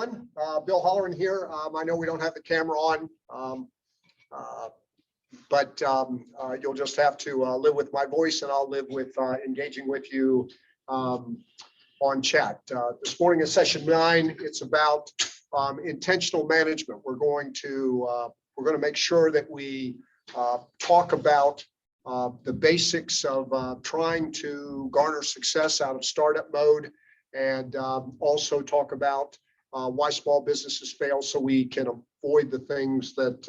everyone. Bill Holleran here. I know we don't have the camera on, but you'll just have to live with my voice, and I'll live with engaging with you on chat. This morning is session 9. It's about intentional management. We're going to make sure that we talk about the basics of trying to garner success out of startup mode, and also talk about why small businesses fail, so we can avoid the things that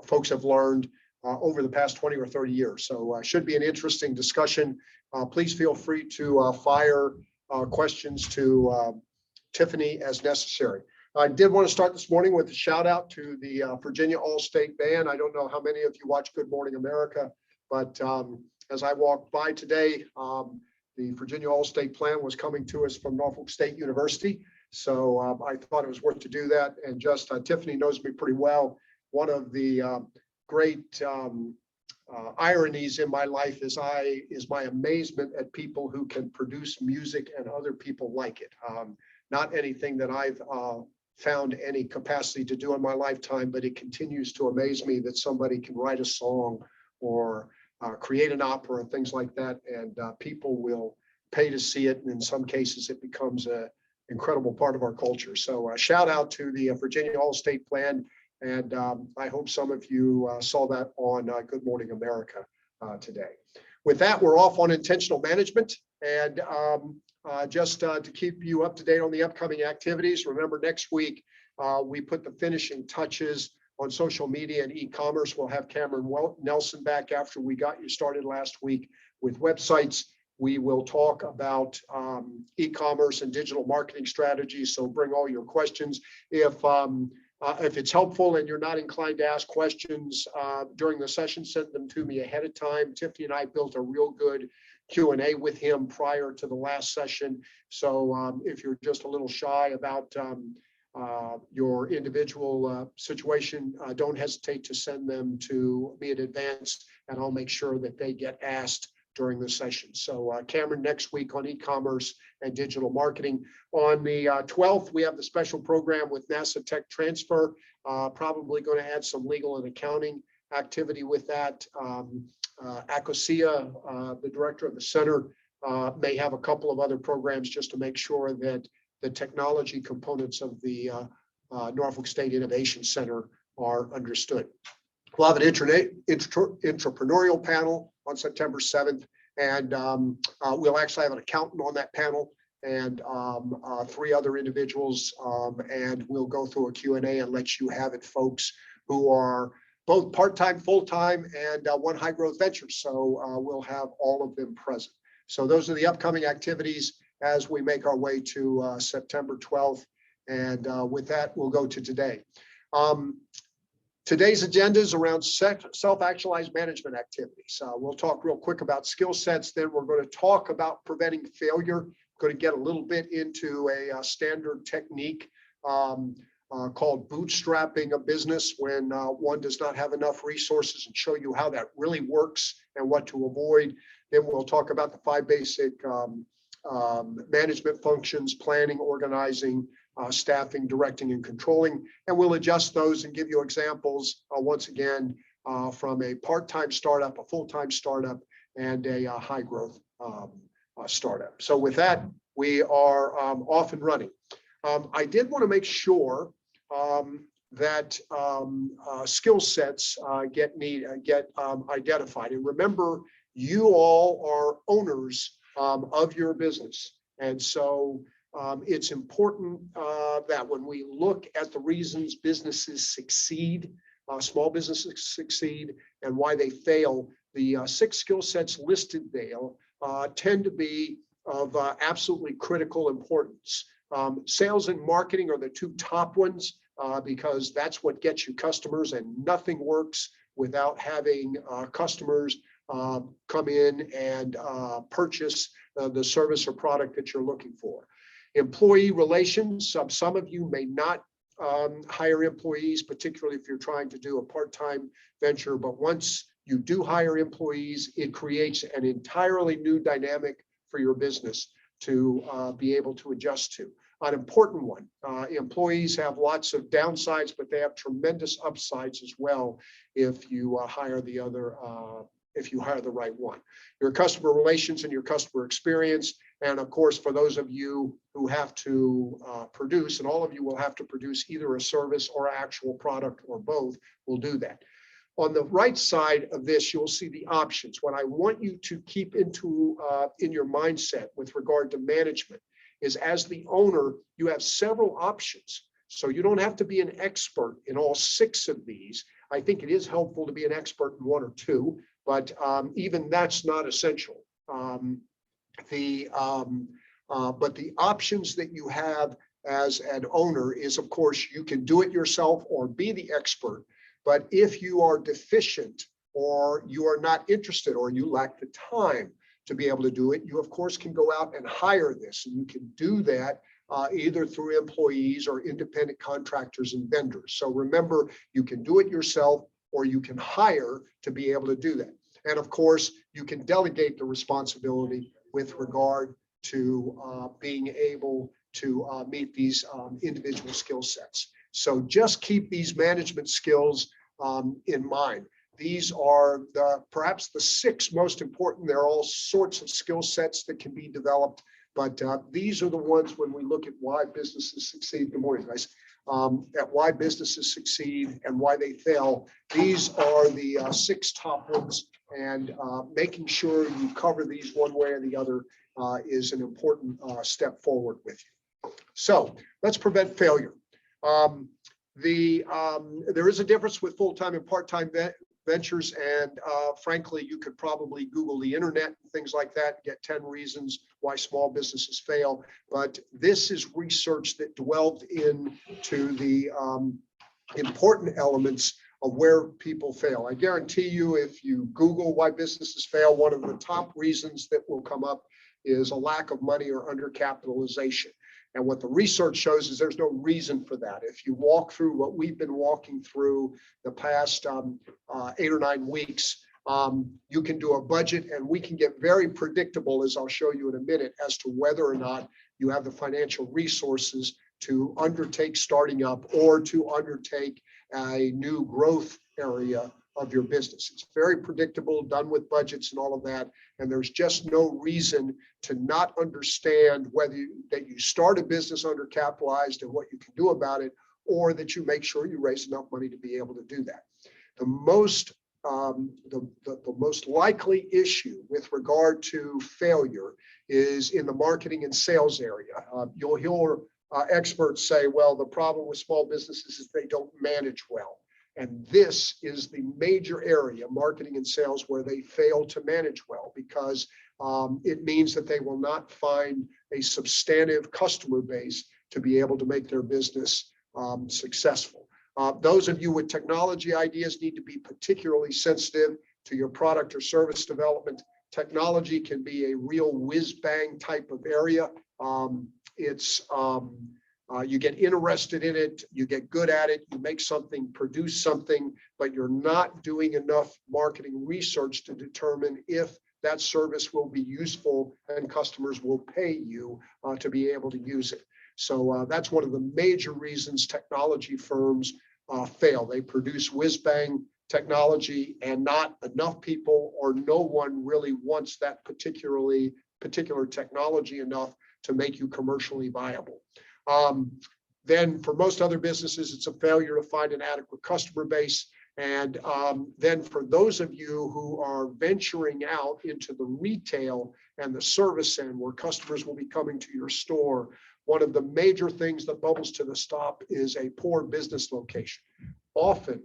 folks have learned over the past 20 or 30 years. So should be an interesting discussion. Please feel free to fire questions to Tiffany as necessary. I did want to start this morning with a shout out to the Virginia All-State Band. I don't know how many of you watch Good Morning America, but as I walked by today, the Virginia All-State Plan was coming to us from Norfolk State University. So I thought it was worth to do that. And just Tiffany knows me pretty well. One of the great ironies in my life is my amazement at people who can produce music and other people like it. Not anything that I've found any capacity to do in my lifetime, but it continues to amaze me that somebody can write a song or create an opera and things like that, and people will pay to see it. And in some cases, it becomes an incredible part of our culture. So shout out to the Virginia All-State Plan. And I hope some of you saw that on Good Morning America today. With that, we're off on intentional management. And just to keep you up to date on the upcoming activities, remember next week, we put the finishing touches on social media and e-commerce. We'll have Cameron Nelson back after we got you started last week with websites. We will talk about e-commerce and digital marketing strategies. So bring all your questions. If it's helpful and you're not inclined to ask questions during the session, send them to me ahead of time. Tiffany and I built a real good Q&A with him prior to the last session. So if you're just a little shy about your individual situation, don't hesitate to send them to me in advance, and I'll make sure that they get asked during the session. So Cameron next week on e-commerce and digital marketing. On the 12th, we have the special program with NASA Tech Transfer, probably going to add some legal and accounting activity with that. Akosia, the director of the center, may have a couple of other programs just to make sure that the technology components of the Norfolk State Innovation Center are understood. We'll have an entrepreneurial panel on September 7th, and we'll actually have an accountant on that panel and 3 other individuals, and we'll go through a Q&A and let you have it, folks who are both part-time, full-time, and one high-growth venture. So we'll have all of them present. So those are the upcoming activities as we make our way to September 12th. And with that, we'll go to today. Today's agenda is around self-actualized management activities. We'll talk real quick about skill sets. Then we're going to talk about preventing failure. Going to get a little bit into a standard technique called bootstrapping a business when one does not have enough resources, and show you how that really works and what to avoid. Then we'll talk about the 5 basic management functions: planning, organizing, staffing, directing, and controlling. And we'll adjust those and give you examples once again from a part-time startup, a full-time startup, and a high growth startup. So with that, we are off and running. I did want to make sure that skill sets get identified. And remember, you all are owners of your business. And so it's important that when we look at the reasons businesses succeed, small businesses succeed, and why they fail, the 6 skill sets listed there tend to be of absolutely critical importance. Sales and marketing are the 2 top ones because that's what gets you customers, and nothing works without having customers come in and purchase the service or product that you're looking for. Employee relations, some of you may not hire employees, particularly if you're trying to do a part-time venture, but once you do hire employees, it creates an entirely new dynamic for your business to be able to adjust to. an important one. Employees have lots of downsides, but they have tremendous upsides as well if you hire the right one. Your customer relations and your customer experience. And of course, for those of you who have to produce, and all of you will have to produce either a service or actual product or both, will do that. On the right side of this, you'll see the options. What I want you to keep in your mindset with regard to management is, as the owner, you have several options. So you don't have to be an expert in all 6 of these. I think it is helpful to be an expert in 1 or 2, but even that's not essential. But the options that you have as an owner is, of course, you can do it yourself or be the expert. But if you are deficient or you are not interested or you lack the time to be able to do it, you, of course, can go out and hire this. And you can do that either through employees or independent contractors and vendors. So remember, you can do it yourself or you can hire to be able to do that. And of course, you can delegate the responsibility with regard to being able to meet these individual skill sets. So just keep these management skills in mind. These are perhaps the 6 most important. There are all sorts of skill sets that can be developed, but these are the ones when we look at why businesses succeed. Good morning, guys. At why businesses succeed and why they fail. These are the 6 top ones, and making sure you cover these one way or the other is an important step forward with you. So let's prevent failure. There is a difference with full-time and part-time ventures, and frankly, you could probably Google the internet and things like that and get 10 reasons why small businesses fail. But this is research that dwelled into the important elements of where people fail. I guarantee you, if you Google why businesses fail, one of the top reasons that will come up is a lack of money or undercapitalization. And what the research shows is there's no reason for that. If you walk through what we've been walking through the past 8 or 9 weeks, you can do a budget, and we can get very predictable, as I'll show you in a minute, as to whether or not you have the financial resources to undertake starting up or to undertake a new growth area of your business. It's very predictable, done with budgets and all of that. And there's just no reason to not understand whether that you start a business undercapitalized and what you can do about it, or that you make sure you raise enough money to be able to do that. The most likely issue with regard to failure is in the marketing and sales area. You'll hear experts say, well, the problem with small businesses is they don't manage well. And this is the major area, marketing and sales, where they fail to manage well, because it means that they will not find a substantive customer base to be able to make their business successful. Those of you with technology ideas need to be particularly sensitive to your product or service development. Technology can be a real whiz-bang type of area. You get interested in it, you get good at it, you make something, produce something, but you're not doing enough marketing research to determine if that service will be useful and customers will pay you to be able to use it. So that's one of the major reasons technology firms fail. They produce whiz-bang technology, and not enough people or no one really wants that particular technology enough to make you commercially viable. Then for most other businesses, it's a failure to find an adequate customer base. And then for those of you who are venturing out into the retail and the service end, where customers will be coming to your store, one of the major things that bubbles to the top is a poor business location. Often,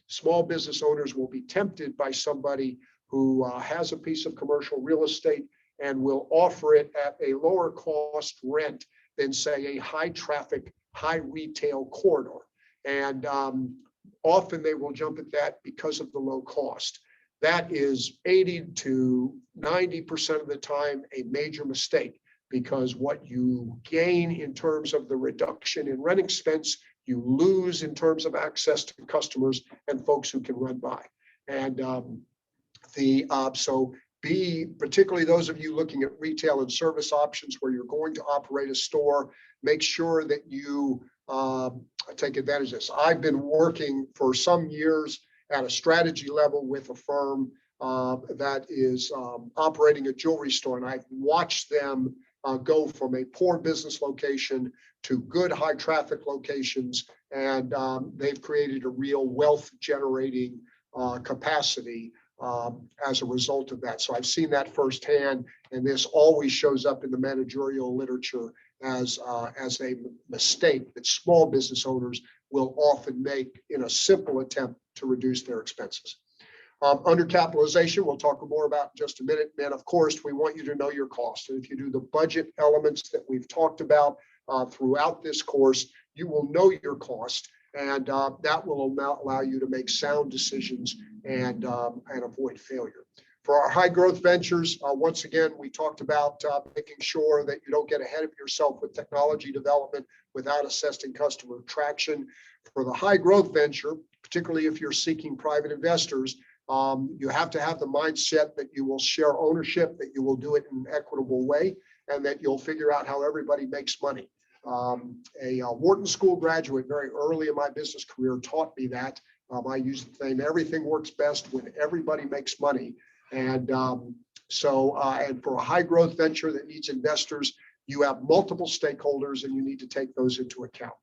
small business owners will be tempted by somebody who has a piece of commercial real estate and will offer it at a lower cost rent than, say, a high traffic, high retail corridor. And often they will jump at that because of the low cost. That is 80 to 90% of the time a major mistake, because what you gain in terms of the reduction in rent expense, you lose in terms of access to customers and folks who can run by. And so B, particularly those of you looking at retail and service options where you're going to operate a store, make sure that you take advantage of this. I've been working for some years at a strategy level with a firm that is operating a jewelry store, and I've watched them go from a poor business location to good high traffic locations, and they've created a real wealth generating capacity as a result of that. So I've seen that firsthand, and this always shows up in the managerial literature as a mistake that small business owners will often make in a simple attempt to reduce their expenses. Undercapitalization, we'll talk more about in just a minute. And of course, we want you to know your cost. And if you do the budget elements that we've talked about throughout this course, you will know your cost, and that will allow you to make sound decisions and avoid failure. For our high growth ventures, once again, we talked about making sure that you don't get ahead of yourself with technology development without assessing customer traction. For the high growth venture, particularly if you're seeking private investors, you have to have the mindset that you will share ownership, that you will do it in an equitable way, and that you'll figure out how everybody makes money. A Wharton School graduate very early in my business career taught me that. I use the thing, everything works best when everybody makes money. And and for a high growth venture that needs investors, you have multiple stakeholders and you need to take those into account.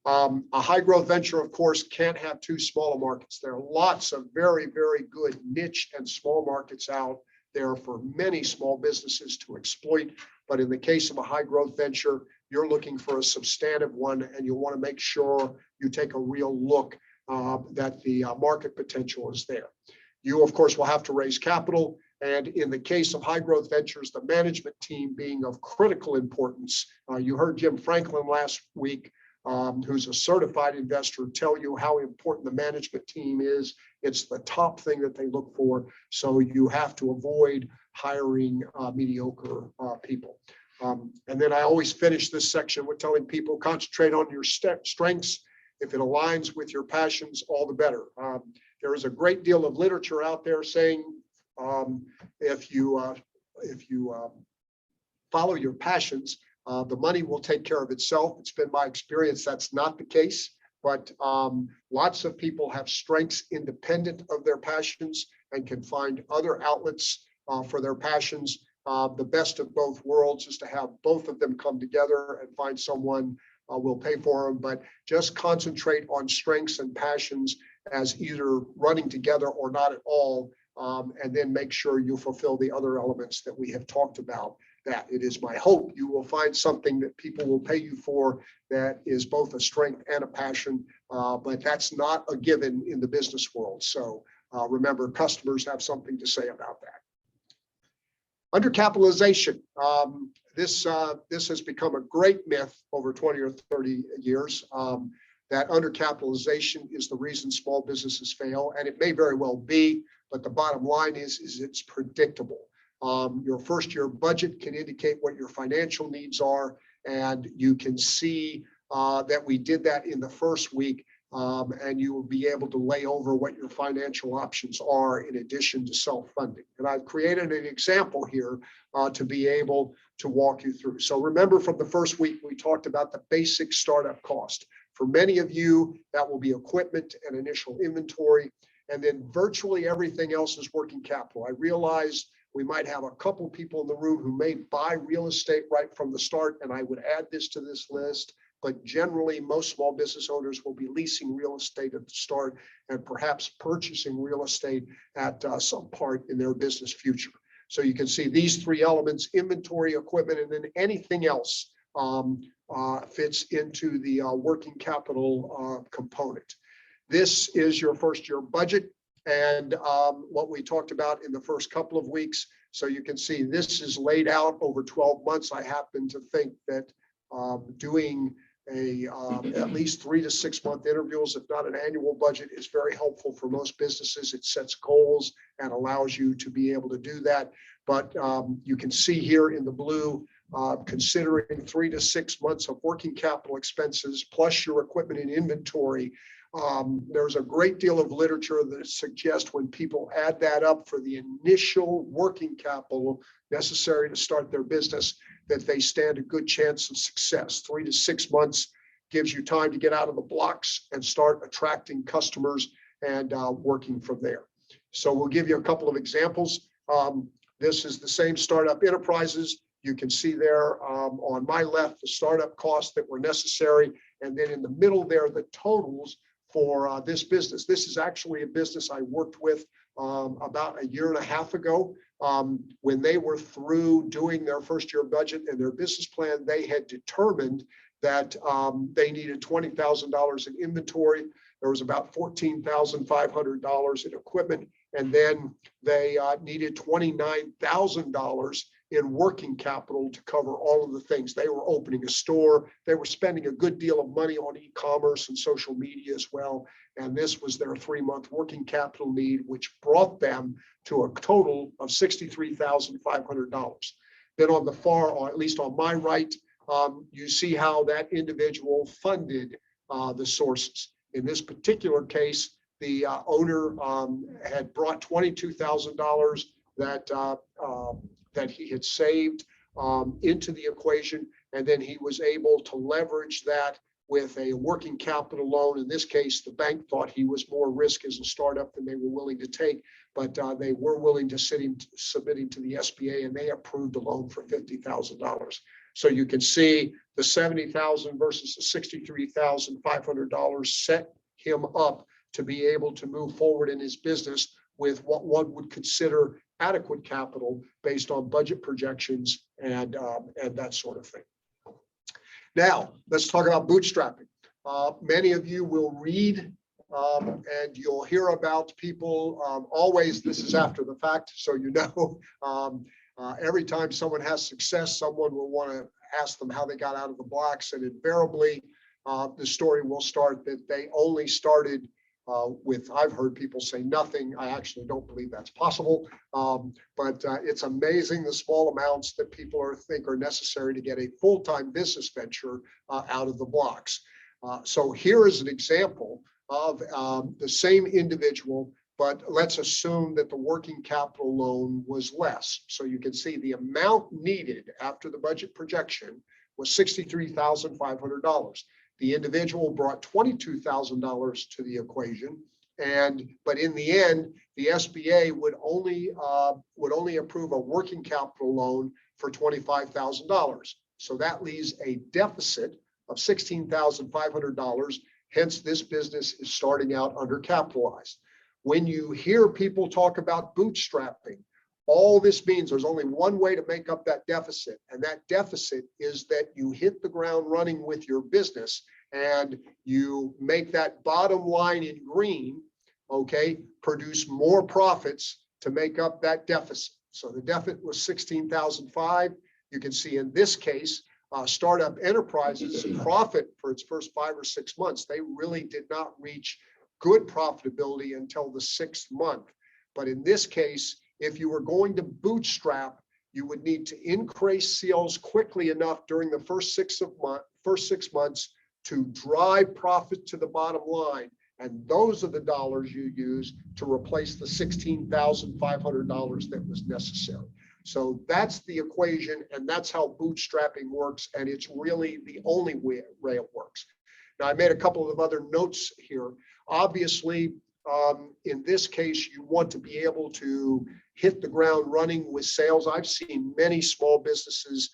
A high growth venture, of course, can't have too small markets. There are lots of very, very good niche and small markets out there for many small businesses to exploit. But in the case of a high growth venture, you're looking for a substantive one, and you want to make sure you take a real look that the market potential is there. You, of course, will have to raise capital. And in the case of high growth ventures, the management team being of critical importance. You heard Jim Franklin last week, who's a certified investor, tell you how important the management team is. It's the top thing that they look for. So you have to avoid hiring mediocre people. And then I always finish this section with telling people, concentrate on your strengths. If it aligns with your passions, all the better. There is a great deal of literature out there saying if you follow your passions, the money will take care of itself. It's been my experience that's not the case, but lots of people have strengths independent of their passions and can find other outlets for their passions. The best of both worlds is to have both of them come together and find someone will pay for them, but just concentrate on strengths and passions as either running together or not at all, and then make sure you fulfill the other elements that we have talked about. That it is my hope you will find something that people will pay you for that is both a strength and a passion, but that's not a given in the business world. So remember, customers have something to say about that. Undercapitalization. This has become a great myth over 20 or 30 years, that undercapitalization is the reason small businesses fail, and it may very well be, but the bottom line is it's predictable. Your first year budget can indicate what your financial needs are, and you can see that we did that in the first week, and you will be able to lay over what your financial options are in addition to self-funding. And I've created an example here to be able to walk you through. So remember, from the first week, we talked about the basic startup cost. For many of you, that will be equipment and initial inventory, and then virtually everything else is working capital. I realize we might have a couple people in the room who may buy real estate right from the start, and I would add this to this list. But generally, most small business owners will be leasing real estate at the start and perhaps purchasing real estate at some part in their business future. So you can see these three elements: inventory, equipment, and then anything else fits into the working capital component. This is your first year budget and what we talked about in the first couple of weeks. So you can see this is laid out over 12 months. I happen to think that doing at least 3 to 6 month intervals, if not an annual budget, is very helpful for most businesses. It sets goals and allows you to be able to do that. But you can see here in the blue, considering 3 to 6 months of working capital expenses plus your equipment and inventory, There's a great deal of literature that suggests when people add that up for the initial working capital necessary to start their business, that they stand a good chance of success. 3 to 6 months gives you time to get out of the blocks and start attracting customers and working from there. So we'll give you a couple of examples. This is the same startup enterprises. You can see there on my left, the startup costs that were necessary. And then in the middle there, the totals for this business. This is actually a business I worked with about 1.5 years ago. When they were through doing their first year budget and their business plan, they had determined that they needed $20,000 in inventory. There was about $14,500 in equipment. And then they needed $29,000 in working capital to cover all of the things. They were opening a store. They were spending a good deal of money on e-commerce and social media as well. And this was their 3-month working capital need, which brought them to a total of $63,500. Then on the far, or at least on my right, you see how that individual funded the sources. In this particular case, the owner had brought $22,000 that he had saved into the equation, and then he was able to leverage that with a working capital loan. In this case, the bank thought he was more risk as a startup than they were willing to take, but they were willing to submit him to the SBA, and they approved the loan for $50,000. So you can see the $70,000 versus the $63,500 set him up to be able to move forward in his business with what one would consider adequate capital based on budget projections and that sort of thing. Now, let's talk about bootstrapping. Many of you will read and you'll hear about people, always this is after the fact, so you know, every time someone has success, someone will want to ask them how they got out of the blocks, and invariably the story will start that they only started with, I've heard people say nothing. I actually don't believe that's possible, but it's amazing the small amounts that people think are necessary to get a full-time business venture out of the blocks. So here is an example of the same individual, but let's assume that the working capital loan was less. So you can see the amount needed after the budget projection was $63,500. The individual brought $22,000 to the equation, but in the end, the SBA would only approve a working capital loan for $25,000. So that leaves a deficit of $16,500. Hence, this business is starting out undercapitalized. When you hear people talk about bootstrapping, all this means there's only one way to make up that deficit, and that deficit is that you hit the ground running with your business and you make that bottom line in green, okay, produce more profits to make up that deficit. So the deficit was $16,500. You can see in this case, startup enterprises profit for its first 5 or 6 months. They really did not reach good profitability until the 6th month. But in this case, if you were going to bootstrap, you would need to increase sales quickly enough during the first 6 months to drive profit to the bottom line. And those are the dollars you use to replace the $16,500 that was necessary. So that's the equation, and that's how bootstrapping works. And it's really the only way it works. Now, I made a couple of other notes here. Obviously, in this case, you want to be able to hit the ground running with sales. I've seen many small businesses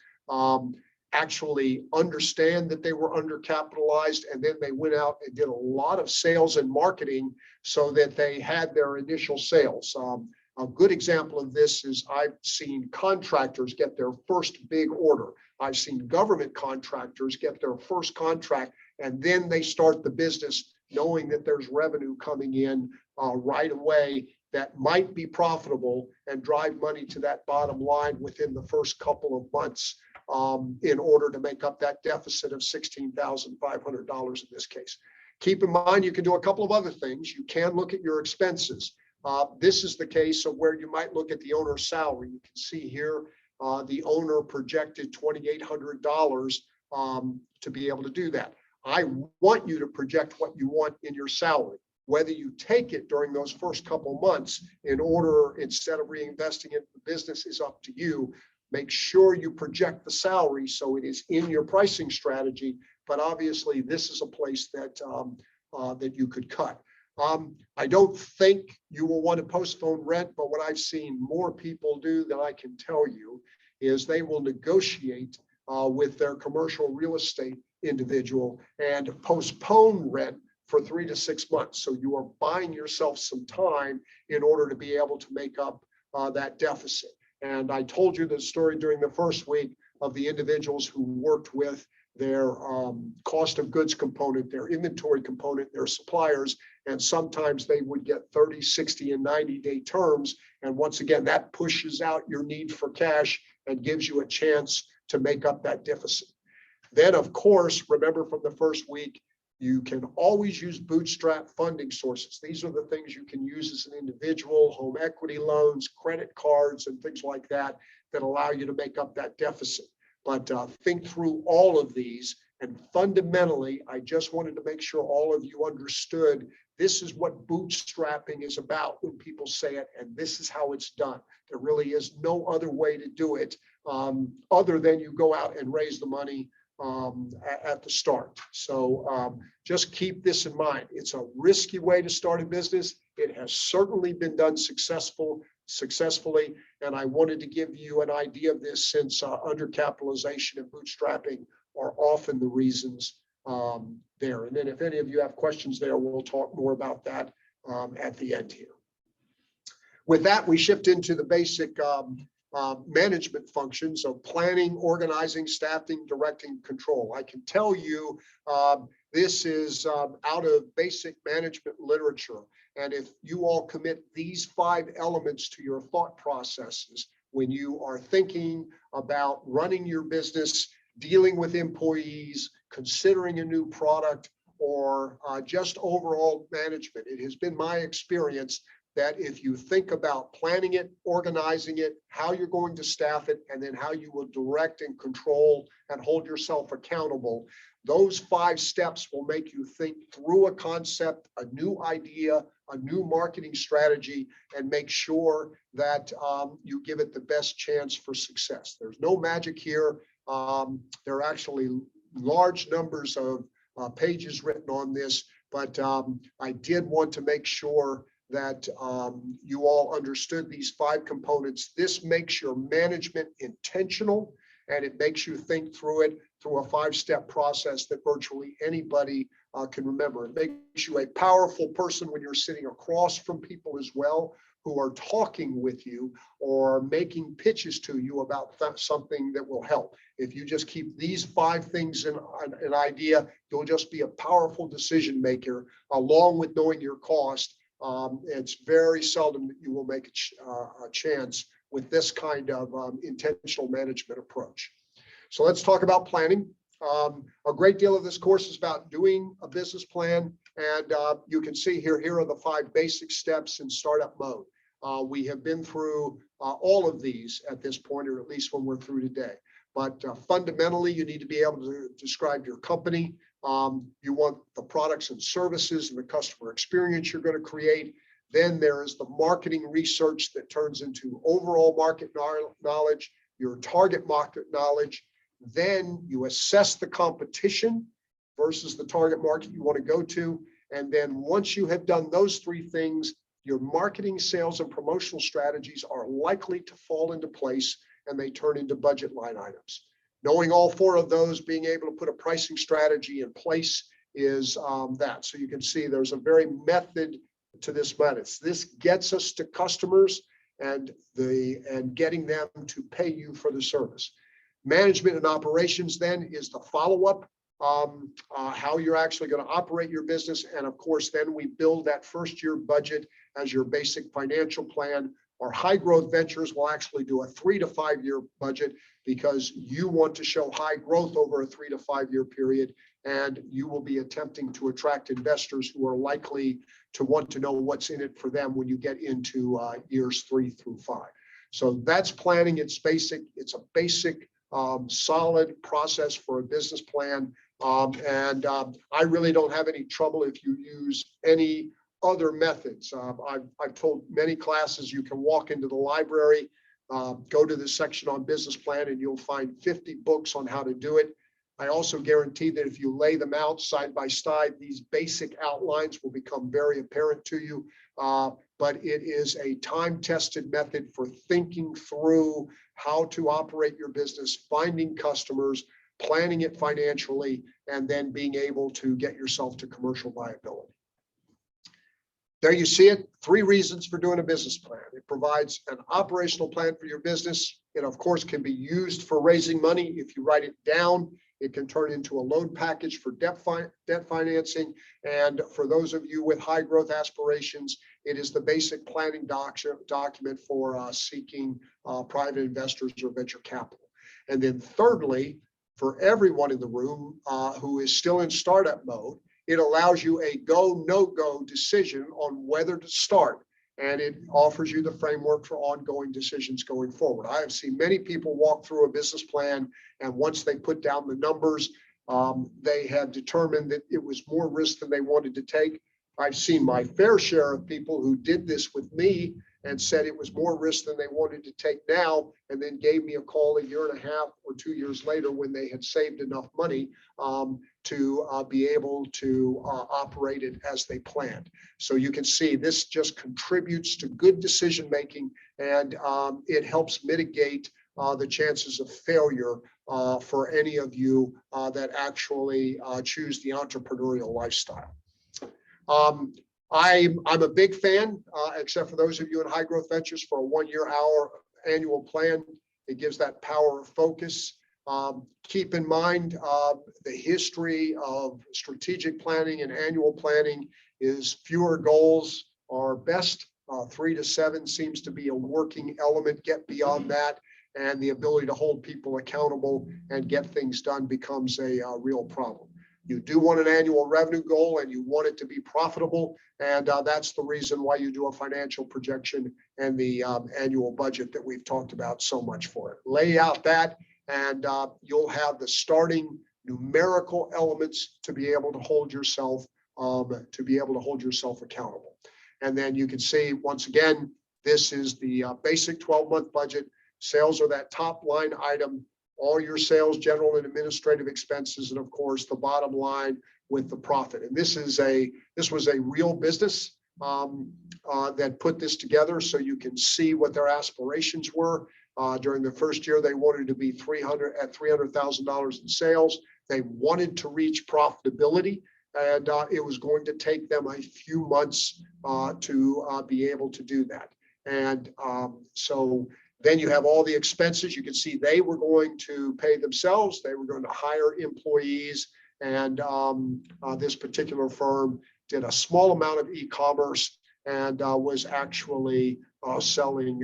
actually understand that they were undercapitalized, and then they went out and did a lot of sales and marketing so that they had their initial sales. A good example of this is I've seen contractors get their first big order. I've seen government contractors get their first contract, and then they start the business knowing that there's revenue coming in right away that might be profitable and drive money to that bottom line within the first couple of months in order to make up that deficit of $16,500 in this case. Keep in mind, you can do a couple of other things. You can look at your expenses. This is the case of where you might look at the owner's salary. You can see here the owner projected $2,800 to be able to do that. I want you to project what you want in your salary. Whether you take it during those first couple months in order, instead of reinvesting it in the business, is up to you. Make sure you project the salary so it is in your pricing strategy. But obviously, this is a place that that you could cut. I don't think you will want to postpone rent, but what I've seen more people do than I can tell you is they will negotiate with their commercial real estate individual and postpone rent for 3 to 6 months. So you are buying yourself some time in order to be able to make up that deficit. And I told you the story during the first week of the individuals who worked with their cost of goods component, their inventory component, their suppliers, and sometimes they would get 30, 60, and 90-day terms. And once again, that pushes out your need for cash and gives you a chance to make up that deficit. Then, of course, remember from the first week, you can always use bootstrap funding sources. These are the things you can use as an individual: home equity loans, credit cards, and things like that that allow you to make up that deficit. But think through all of these. And fundamentally, I just wanted to make sure all of you understood this is what bootstrapping is about when people say it, and this is how it's done. There really is no other way to do it other than you go out and raise the money at the start. So just keep this in mind. It's a risky way to start a business. It has certainly been done successfully. And I wanted to give you an idea of this, since undercapitalization and bootstrapping are often the reasons there. And then if any of you have questions there, we'll talk more about that at the end here. With that, we shift into the basic management functions of planning, organizing, staffing, directing, control. I can tell you this is out of basic management literature. And if you all commit these 5 elements to your thought processes when you are thinking about running your business, dealing with employees, considering a new product, or just overall management, it has been my experience that if you think about planning it, organizing it, how you're going to staff it, and then how you will direct and control and hold yourself accountable, those 5 steps will make you think through a concept, a new idea, a new marketing strategy, and make sure that you give it the best chance for success. There's no magic here. There are actually large numbers of pages written on this, but I did want to make sure that you all understood these 5 components. This makes your management intentional, and it makes you think through it through a 5-step process that virtually anybody can remember. It makes you a powerful person when you're sitting across from people as well, who are talking with you or making pitches to you about something that will help. If you just keep these 5 things in an idea, you'll just be a powerful decision maker, along with knowing your cost. It's very seldom that you will make a chance with this kind of intentional management approach. So let's talk about planning. A great deal of this course is about doing a business plan, and you can see here are the 5 basic steps in startup mode. We have been through all of these at this point, or at least when we're through today. But fundamentally, you need to be able to describe your company. You want the products and services and the customer experience you're going to create. Then there is the marketing research that turns into overall market knowledge, your target market knowledge. Then you assess the competition versus the target market you want to go to. And then once you have done those 3 things, your marketing, sales, and promotional strategies are likely to fall into place, and they turn into budget line items. Knowing all 4 of those, being able to put a pricing strategy in place is that. So you can see there's a very method to this madness. This gets us to customers and getting them to pay you for the service. Management and operations then is the follow-up, how you're actually going to operate your business. And of course, then we build that first year budget as your basic financial plan. Our high growth ventures will actually do a 3 to 5 year budget, because you want to show high growth over a 3 to 5 year period. And you will be attempting to attract investors who are likely to want to know what's in it for them when you get into years 3 through 5. So that's planning. It's basic. It's a basic solid process for a business plan. I really don't have any trouble if you use any other methods. I've told many classes you can walk into the library, go to the section on business plan, and you'll find 50 books on how to do it. I also guarantee that if you lay them out side by side, these basic outlines will become very apparent to you. But it is a time-tested method for thinking through how to operate your business, finding customers, planning it financially, and then being able to get yourself to commercial viability. There you see it, 3 reasons for doing a business plan. It provides an operational plan for your business. It, of course, can be used for raising money. If you write it down, it can turn into a loan package for debt financing. And for those of you with high growth aspirations, it is the basic planning document for seeking private investors or venture capital. And then thirdly, for everyone in the room who is still in startup mode, it allows you a go, no-go decision on whether to start. And it offers you the framework for ongoing decisions going forward. I have seen many people walk through a business plan, and once they put down the numbers, they have determined that it was more risk than they wanted to take. I've seen my fair share of people who did this with me and said it was more risk than they wanted to take now, and then gave me a call 1.5 years or 2 years later when they had saved enough money to be able to operate it as they planned. So you can see this just contributes to good decision making, and it helps mitigate the chances of failure for any of you that actually choose the entrepreneurial lifestyle. I'm a big fan, except for those of you in high growth ventures, for a 1-year annual plan. It gives that power of focus. Keep in mind the history of strategic planning and annual planning is fewer goals are best. 3 to 7 seems to be a working element. Get beyond that, and the ability to hold people accountable and get things done becomes a real problem. You do want an annual revenue goal, and you want it to be profitable. And that's the reason why you do a financial projection and the annual budget that we've talked about so much for it. Lay out that, and you'll have the starting numerical elements to be able to hold yourself accountable. And then you can see, once again, this is the basic 12-month budget. Sales are that top line item. All your sales, general and administrative expenses, and of course the bottom line with the profit. And this was a real business that put this together, so you can see what their aspirations were. During the first year, they wanted to be $300,000 in sales. They wanted to reach profitability, and it was going to take them a few months to be able to do that. And so then you have all the expenses. You can see they were going to pay themselves. They were going to hire employees. And this particular firm did a small amount of e-commerce and was actually selling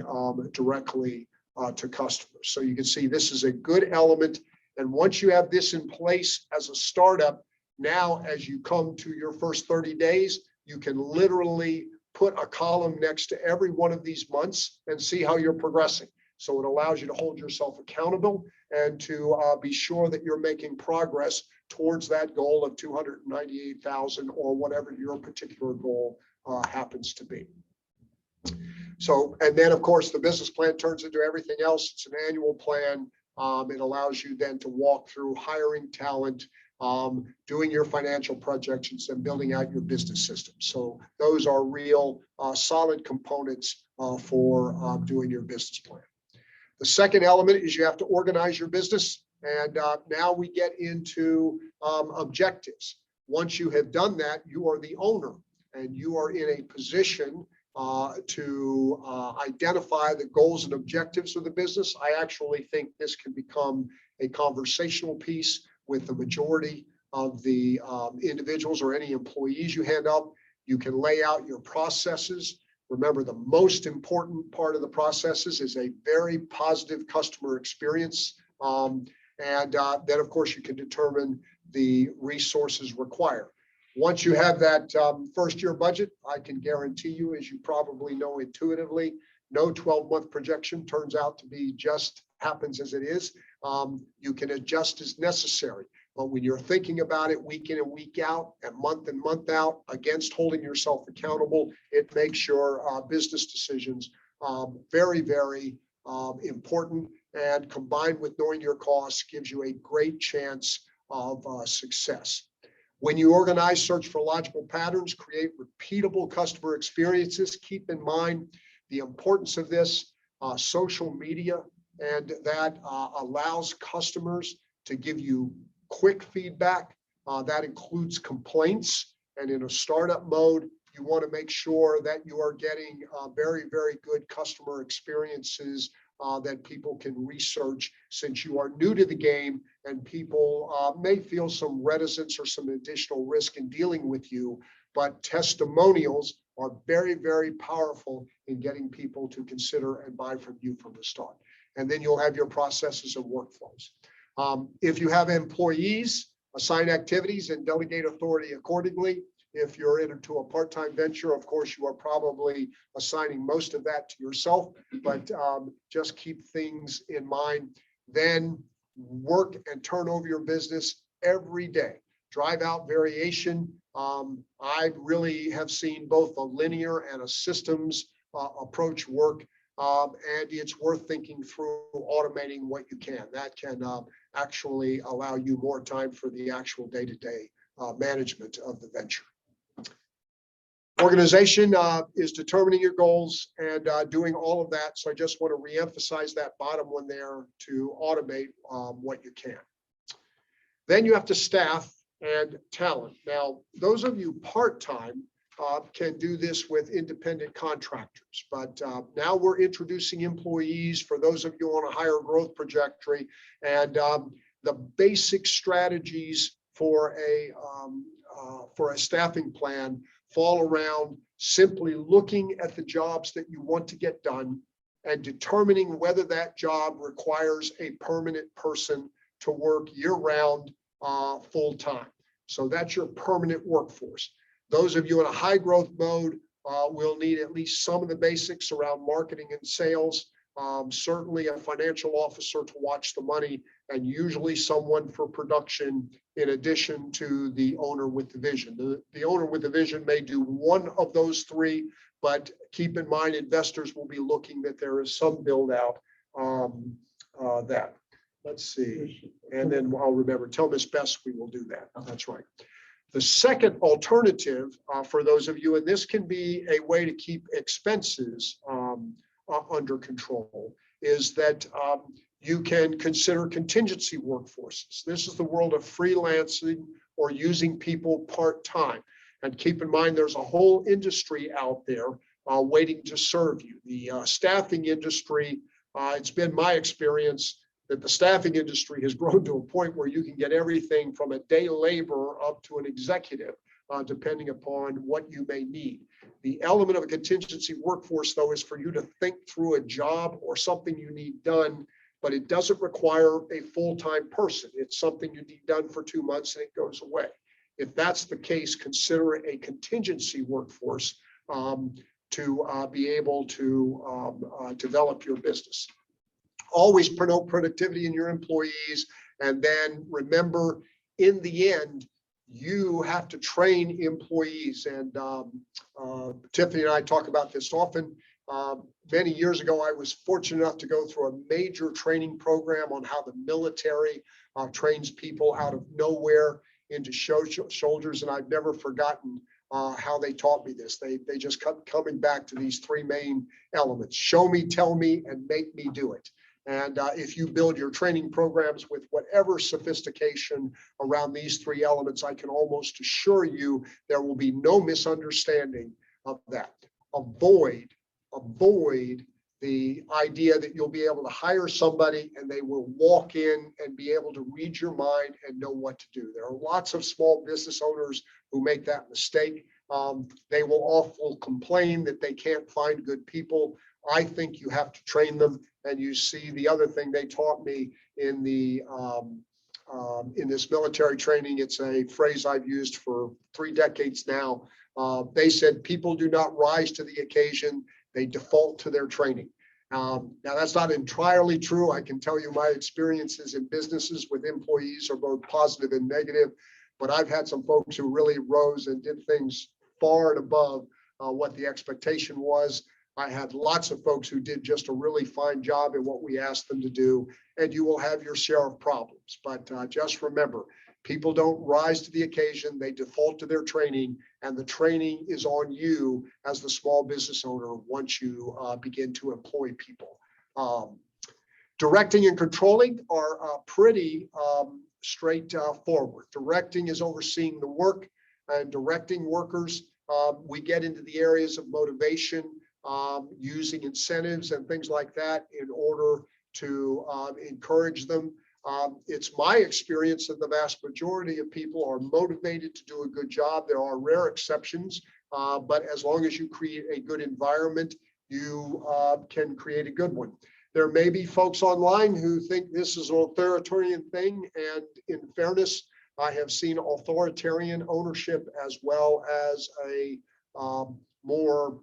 directly to customers. So you can see this is a good element. And once you have this in place as a startup, now as you come to your first 30 days, you can literally put a column next to every one of these months and see how you're progressing. So it allows you to hold yourself accountable and to be sure that you're making progress towards that goal of 298,000 or whatever your particular goal happens to be. So, and then of course the business plan turns into everything else. It's an annual plan. It allows you then to walk through hiring talent, doing your financial projections, and building out your business system. So those are real solid components for doing your business plan. The second element is you have to organize your business. And now we get into objectives. Once you have done that, you are the owner, and you are in a position to identify the goals and objectives of the business. I actually think this can become a conversational piece with the majority of the individuals or any employees you hand up. You can lay out your processes. Remember, the most important part of the processes is a very positive customer experience. And then, of course, you can determine the resources required. Once you have that first year budget, I can guarantee you, as you probably know intuitively, no 12-month projection turns out to be just happens as it is. You can adjust as necessary. But when you're thinking about it week in and week out and month out against holding yourself accountable, it makes your business decisions very, very important. And combined with knowing your costs gives you a great chance of success. When you organize, search for logical patterns, create repeatable customer experiences. Keep in mind the importance of this social media, and that allows customers to give you quick feedback. That includes complaints. And in a startup mode, you want to make sure that you are getting very, very good customer experiences that people can research, since you are new to the game and people may feel some reticence or some additional risk in dealing with you. But testimonials are very, very powerful in getting people to consider and buy from you from the start. And then you'll have your processes and workflows. If you have employees, assign activities and delegate authority accordingly. If you're into a part-time venture, of course, you are probably assigning most of that to yourself, but just keep things in mind. Then work and turn over your business every day. Drive out variation. I really have seen both a linear and a systems approach work. And it's worth thinking through automating what you can. That can actually allow you more time for the actual day-to-day management of the venture. Organization is determining your goals and doing all of that. So I just want to reemphasize that bottom one there to automate what you can. Then you have to staff and talent. Now, those of you part-time can do this with independent contractors, but now we're introducing employees for those of you on a higher growth trajectory. And the basic strategies for a staffing plan fall around simply looking at the jobs that you want to get done and determining whether that job requires a permanent person to work year-round, full-time. So that's your permanent workforce. Those of you in a high growth mode will need at least some of the basics around marketing and sales. Certainly a financial officer to watch the money, and usually someone for production in addition to the owner with the vision. The owner with the vision may do one of those three, but keep in mind investors will be looking that there is some build out that. Let's see. And then I'll remember, tell Miss Bess we will do that. That's right. The second alternative for those of you, and this can be a way to keep expenses under control, is that you can consider contingency workforces. This is the world of freelancing or using people part-time. And keep in mind, there's a whole industry out there waiting to serve you. The staffing industry, it's been my experience that the staffing industry has grown to a point where you can get everything from a day laborer up to an executive, depending upon what you may need. The element of a contingency workforce, though, is for you to think through a job or something you need done, but it doesn't require a full-time person. It's something you need done for 2 months and it goes away. If that's the case, consider a contingency workforce to be able to develop your business. Always promote productivity in your employees. And then remember, in the end, you have to train employees. And Tiffany and I talk about this often. Many years ago, I was fortunate enough to go through a major training program on how the military trains people out of nowhere into soldiers. And I've never forgotten how they taught me this. They just kept coming back to these three main elements: show me, tell me, and make me do it. And if you build your training programs with whatever sophistication around these three elements, I can almost assure you there will be no misunderstanding of that. Avoid the idea that you'll be able to hire somebody and they will walk in and be able to read your mind and know what to do. There are lots of small business owners who make that mistake. They will often complain that they can't find good people. I think you have to train them. And you see, the other thing they taught me in the in this military training, it's a phrase I've used for 3 decades now. They said people do not rise to the occasion, they default to their training. Now, that's not entirely true. I can tell you my experiences in businesses with employees are both positive and negative, but I've had some folks who really rose and did things far and above what the expectation was. I had lots of folks who did just a really fine job in what we asked them to do, and you will have your share of problems. But just remember, people don't rise to the occasion. They default to their training, and the training is on you as the small business owner once you begin to employ people. Directing and controlling are pretty straightforward. Directing is overseeing the work and directing workers. We get into the areas of motivation, using incentives and things like that in order to encourage them. It's my experience that the vast majority of people are motivated to do a good job. There are rare exceptions, but as long as you create a good environment, you can create a good one. There may be folks online who think this is an authoritarian thing, and in fairness, I have seen authoritarian ownership as well as a more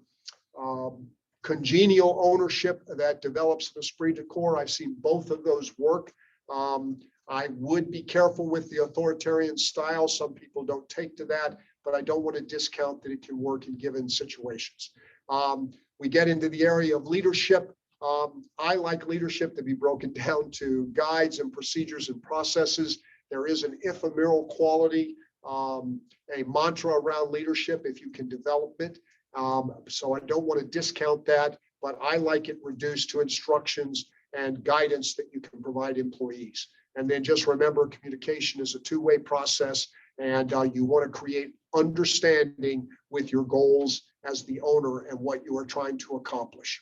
congenial ownership that develops an esprit de corps. I've seen both of those work. I would be careful with the authoritarian style. Some people don't take to that, but I don't want to discount that it can work in given situations. We get into the area of leadership. I like leadership to be broken down to guides and procedures and processes. There is an ephemeral quality, a mantra around leadership if you can develop it. So I don't want to discount that, but I like it reduced to instructions and guidance that you can provide employees. And then just remember, communication is a two-way process, and you want to create understanding with your goals as the owner and what you are trying to accomplish.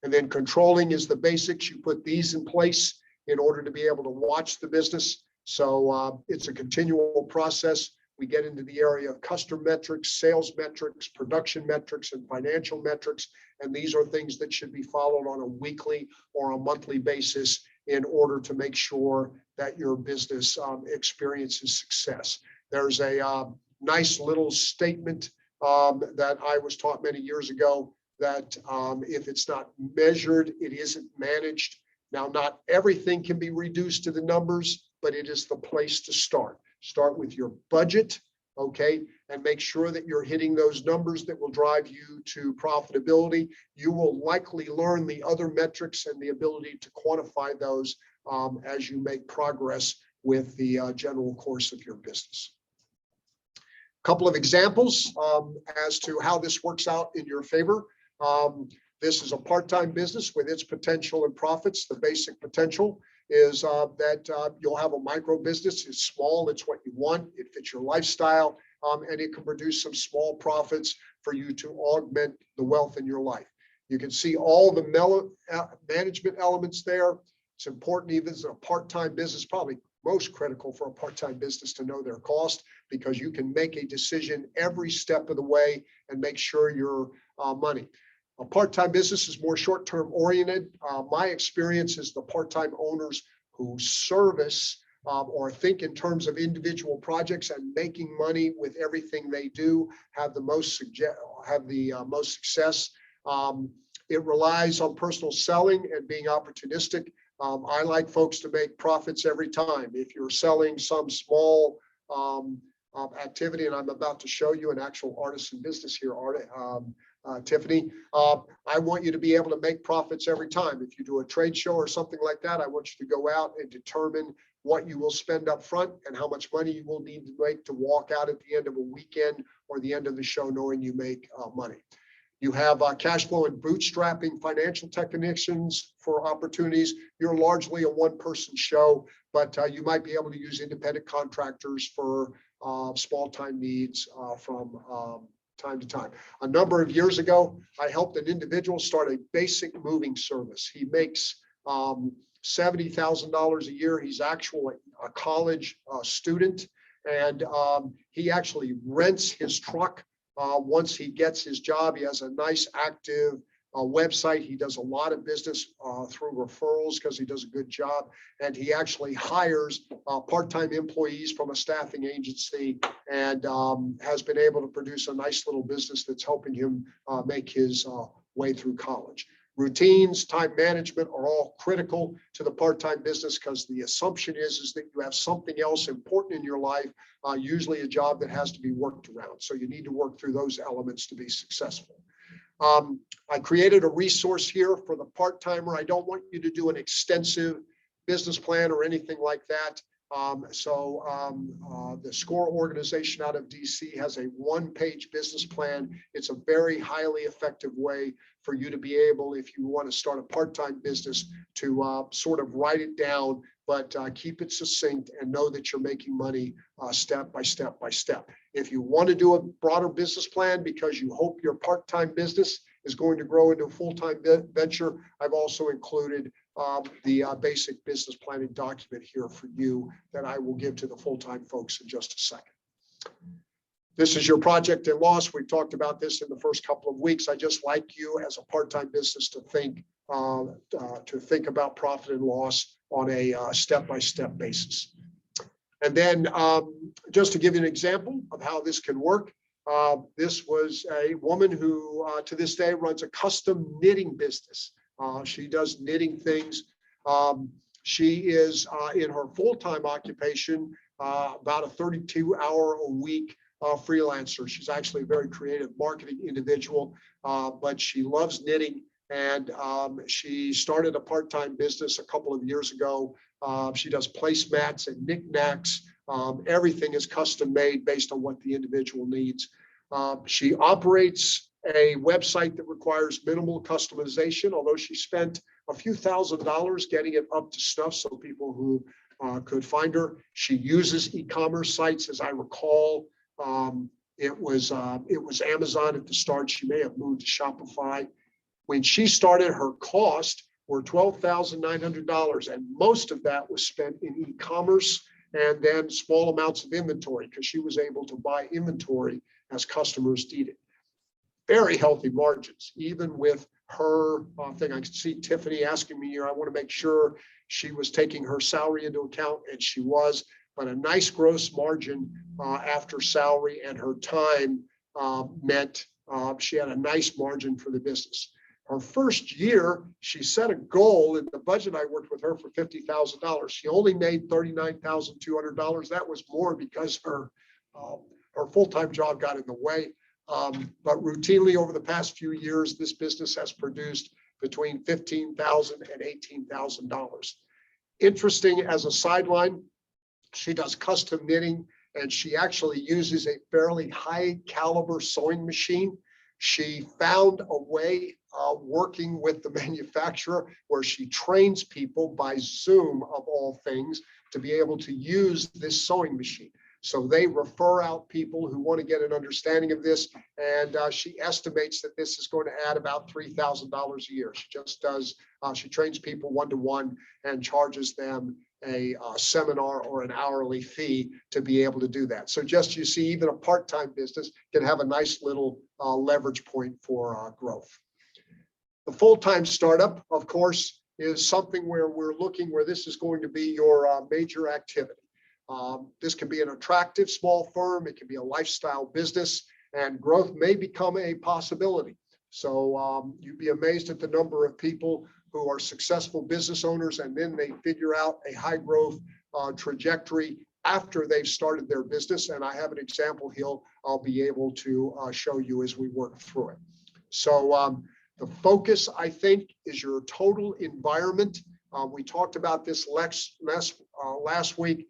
And then controlling is the basics. You put these in place in order to be able to watch the business. So it's a continual process. We get into the area of customer metrics, sales metrics, production metrics, and financial metrics. And these are things that should be followed on a weekly or a monthly basis in order to make sure that your business experiences success. There's a nice little statement that I was taught many years ago that if it's not measured, it isn't managed. Now, not everything can be reduced to the numbers, but it is the place to start. Start with your budget, okay, and make sure that you're hitting those numbers that will drive you to profitability. You will likely learn the other metrics and the ability to quantify those as you make progress with the general course of your business. A couple of examples as to how this works out in your favor. This is a part-time business with its potential and profits. The basic potential is that you'll have a micro business. It's small, it's what you want, it fits your lifestyle, and it can produce some small profits for you to augment the wealth in your life. You can see all the management elements there. It's important, even as a part-time business, probably most critical for a part-time business to know their cost, because you can make a decision every step of the way and make sure your money. A part-time business is more short-term oriented. My experience is the part-time owners who service or think in terms of individual projects and making money with everything they do have the most success. It relies on personal selling and being opportunistic. I like folks to make profits every time. If you're selling some small activity, and I'm about to show you an actual artisan business here, Tiffany, I want you to be able to make profits every time. If you do a trade show or something like that, I want you to go out and determine what you will spend up front and how much money you will need to make to walk out at the end of a weekend or the end of the show knowing you make money. You have cash flow and bootstrapping financial technicians for opportunities. You're largely a one-person show, but you might be able to use independent contractors for small-time needs from time to time. A number of years ago, I helped an individual start a basic moving service. He makes $70,000 a year. He's actually a college student, and he actually rents his truck once he gets his job. He has a nice active website. He does a lot of business through referrals because he does a good job. And he actually hires part-time employees from a staffing agency and has been able to produce a nice little business that's helping him make his way through college. Routines, time management are all critical to the part-time business because the assumption is that you have something else important in your life, usually a job that has to be worked around. So you need to work through those elements to be successful. I created a resource here for the part-timer. I don't want you to do an extensive business plan or anything like that. The SCORE organization out of DC has a one-page business plan. It's a very highly effective way for you to be able, if you want to start a part-time business, to sort of write it down, but keep it succinct and know that you're making money step by step by step. If you want to do a broader business plan because you hope your part-time business is going to grow into a full-time venture, I've also included the basic business planning document here for you that I will give to the full-time folks in just a second. This is your project and loss. We've talked about this in the first couple of weeks. I just like you as a part-time business to think about profit and loss on a step-by-step basis. And then just to give you an example of how this can work, this was a woman who to this day runs a custom knitting business. She does knitting things. She is in her full-time occupation, about a 32-hour-a-week freelancer. She's actually a very creative marketing individual, but she loves knitting. And she started a part-time business a couple of years ago. She does placemats and knickknacks. Everything is custom made based on what the individual needs. She operates a website that requires minimal customization, although she spent a few $1,000s getting it up to snuff so people who could find her. She uses e-commerce sites, as I recall. It was Amazon at the start. She may have moved to Shopify. When she started, her cost were $12,900, and most of that was spent in e-commerce and then small amounts of inventory because she was able to buy inventory as customers needed. Very healthy margins, even with her thing. I can see Tiffany asking me here, I want to make sure she was taking her salary into account, and she was, but a nice gross margin after salary, and her time meant she had a nice margin for the business. Her first year, she set a goal in the budget. I worked with her for $50,000. She only made $39,200. That was more because her full-time job got in the way. But routinely over the past few years, this business has produced between $15,000 and $18,000. Interesting as a sideline, she does custom knitting, and she actually uses a fairly high caliber sewing machine. She found a way working with the manufacturer where she trains people by Zoom, of all things, to be able to use this sewing machine. So they refer out people who want to get an understanding of this, and she estimates that this is going to add about $3,000 a year. She just does, she trains people one-to-one and charges them a seminar or an hourly fee to be able to do that. So just, you see, even a part-time business can have a nice little leverage point for growth. The full-time startup, of course, is something where we're looking where this is going to be your major activity. This can be an attractive small firm. It can be a lifestyle business, and growth may become a possibility. So you'd be amazed at the number of people who are successful business owners, and then they figure out a high growth trajectory after they've started their business. And I have an example here I'll be able to show you as we work through it. So the focus, I think, is your total environment. We talked about this last week.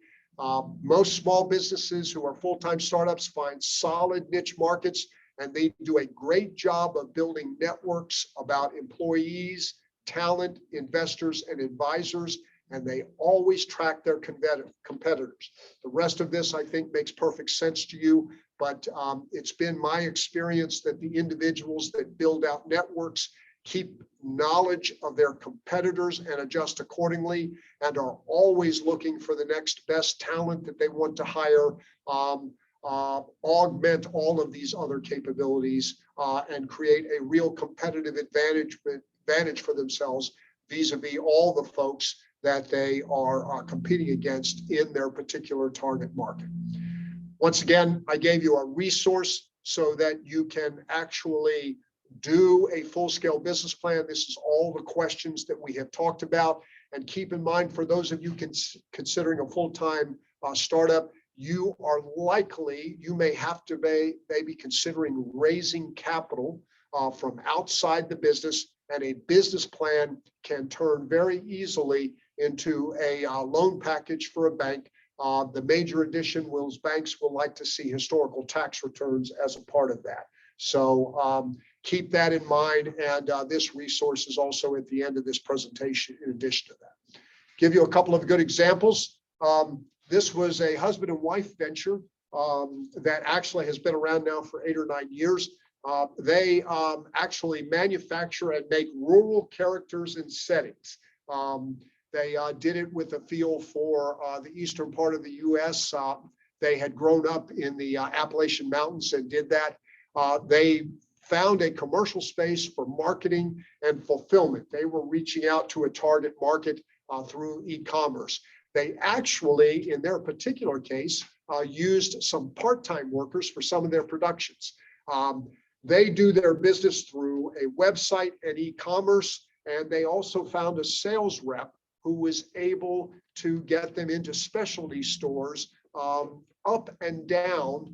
Most small businesses who are full-time startups find solid niche markets, and they do a great job of building networks about employees, talent, investors, and advisors, and they always track their competitors. The rest of this, I think, makes perfect sense to you, but it's been my experience that the individuals that build out networks keep knowledge of their competitors and adjust accordingly, and are always looking for the next best talent that they want to hire, augment all of these other capabilities, and create a real competitive advantage for themselves vis-a-vis all the folks that they are competing against in their particular target market. Once again, I gave you a resource so that you can actually do a full-scale business plan. This is all the questions that we have talked about. And keep in mind, for those of you considering a full-time startup, you may have to maybe considering raising capital from outside the business, and a business plan can turn very easily into a loan package for a bank. The major addition was banks will like to see historical tax returns as a part of that. So keep that in mind, and this resource is also at the end of this presentation in addition to that. Give you a couple of good examples. This was a husband and wife venture that actually has been around now for 8 or 9 years. They actually manufacture and make rural characters and settings. They did it with a feel for the eastern part of the U.S. They had grown up in the Appalachian Mountains and did that. They found a commercial space for marketing and fulfillment. They were reaching out to a target market through e-commerce. They actually, in their particular case, used some part-time workers for some of their productions. They do their business through a website and e-commerce, and they also found a sales rep who was able to get them into specialty stores up and down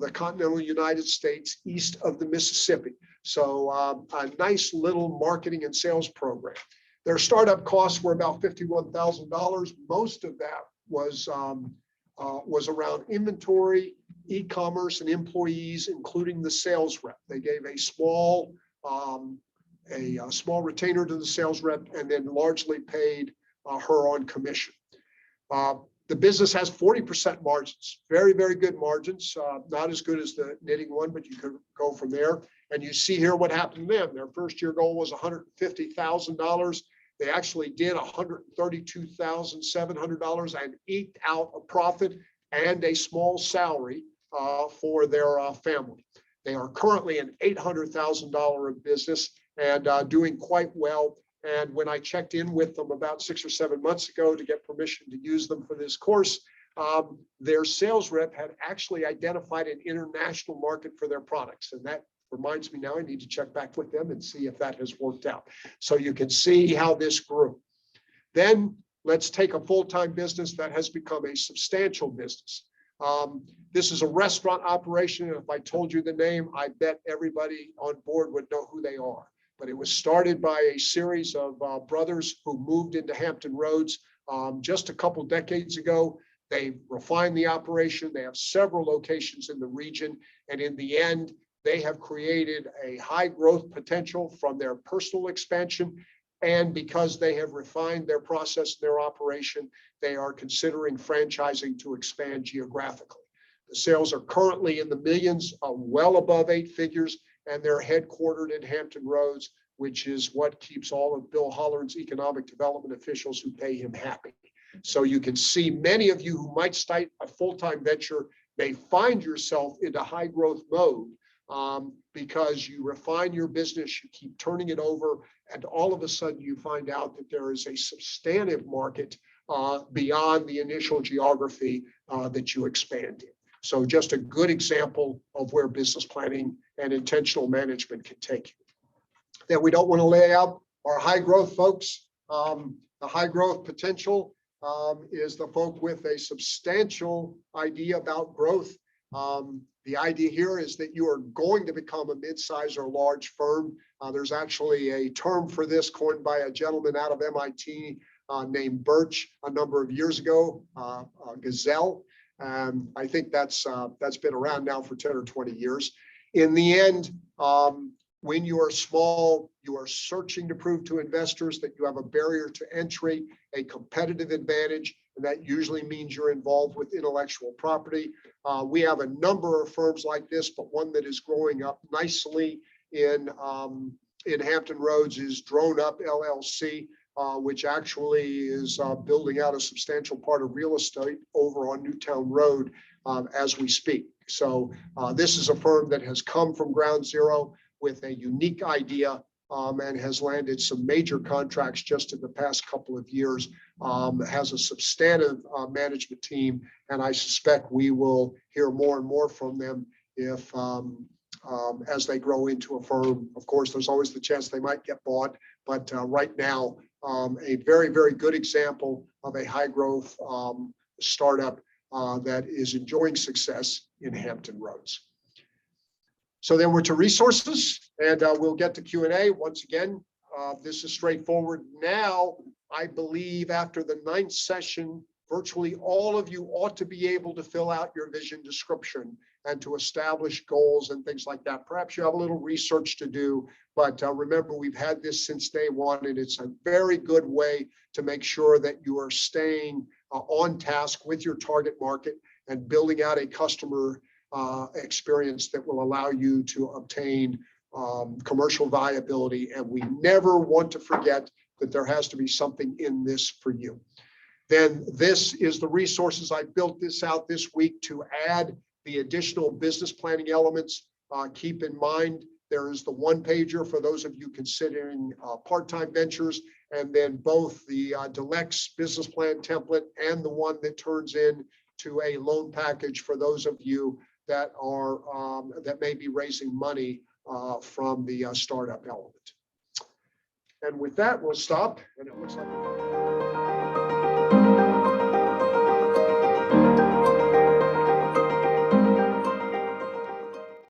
the continental United States east of the Mississippi. So a nice little marketing and sales program. Their startup costs were about $51,000. Most of that was around inventory, e-commerce, and employees, including the sales rep. They gave a small retainer to the sales rep and then largely paid her on commission. The business has 40% margins, very, very good margins, not as good as the knitting one, but you could go from there. And you see here what happened to them. Their first year goal was $150,000. They actually did $132,700 and eked out a profit and a small salary for their family. They are currently an $800,000 business and doing quite well. And when I checked in with them about 6 or 7 months ago to get permission to use them for this course, their sales rep had actually identified an international market for their products. And that reminds me now I need to check back with them and see if that has worked out. So you can see how this grew. Then let's take a full-time business that has become a substantial business. This is a restaurant operation. And if I told you the name, I bet everybody on board would know who they are. But it was started by a series of brothers who moved into Hampton Roads just a couple decades ago. They refined the operation. They have several locations in the region. And in the end, they have created a high growth potential from their personal expansion. And because they have refined their process, their operation, they are considering franchising to expand geographically. The sales are currently in the millions, well above 8 figures. And they're headquartered in Hampton Roads, which is what keeps all of Bill Holleran's economic development officials who pay him happy. So you can see many of you who might start a full-time venture may find yourself into high growth mode because you refine your business, you keep turning it over, and all of a sudden you find out that there is a substantive market beyond the initial geography that you expand in. So just a good example of where business planning and intentional management can take you. Then we don't want to lay out our high growth folks. The high growth potential is the folk with a substantial idea about growth. The idea here is that you are going to become a mid-size or large firm. There's actually a term for this coined by a gentleman out of MIT named Birch a number of years ago, Gazelle. I think that's been around now for 10 or 20 years. In the end, when you are small, you are searching to prove to investors that you have a barrier to entry, a competitive advantage, and that usually means you're involved with intellectual property. We have a number of firms like this, but one that is growing up nicely in Hampton Roads is Drone Up LLC. Which actually is building out a substantial part of real estate over on Newtown Road as we speak. So this is a firm that has come from ground zero with a unique idea and has landed some major contracts just in the past couple of years, has a substantive management team, and I suspect we will hear more and more from them if as they grow into a firm. Of course, there's always the chance they might get bought, but right now, a very, very good example of a high growth startup that is enjoying success in Hampton Roads. So then we're to resources, and we'll get to Q&A. Once again, this is straightforward. Now, I believe after the 9th session, virtually all of you ought to be able to fill out your vision description and to establish goals and things like that. Perhaps you have a little research to do, but remember, we've had this since day one, and it's a very good way to make sure that you are staying on task with your target market and building out a customer experience that will allow you to obtain commercial viability. And we never want to forget that there has to be something in this for you. Then this is the resources. I built this out this week to add the additional business planning elements. Keep in mind, there is the one-pager for those of you considering part-time ventures, and then both the deluxe business plan template and the one that turns into a loan package for those of you that are that may be raising money from the startup element. And with that, we'll stop. And it looks like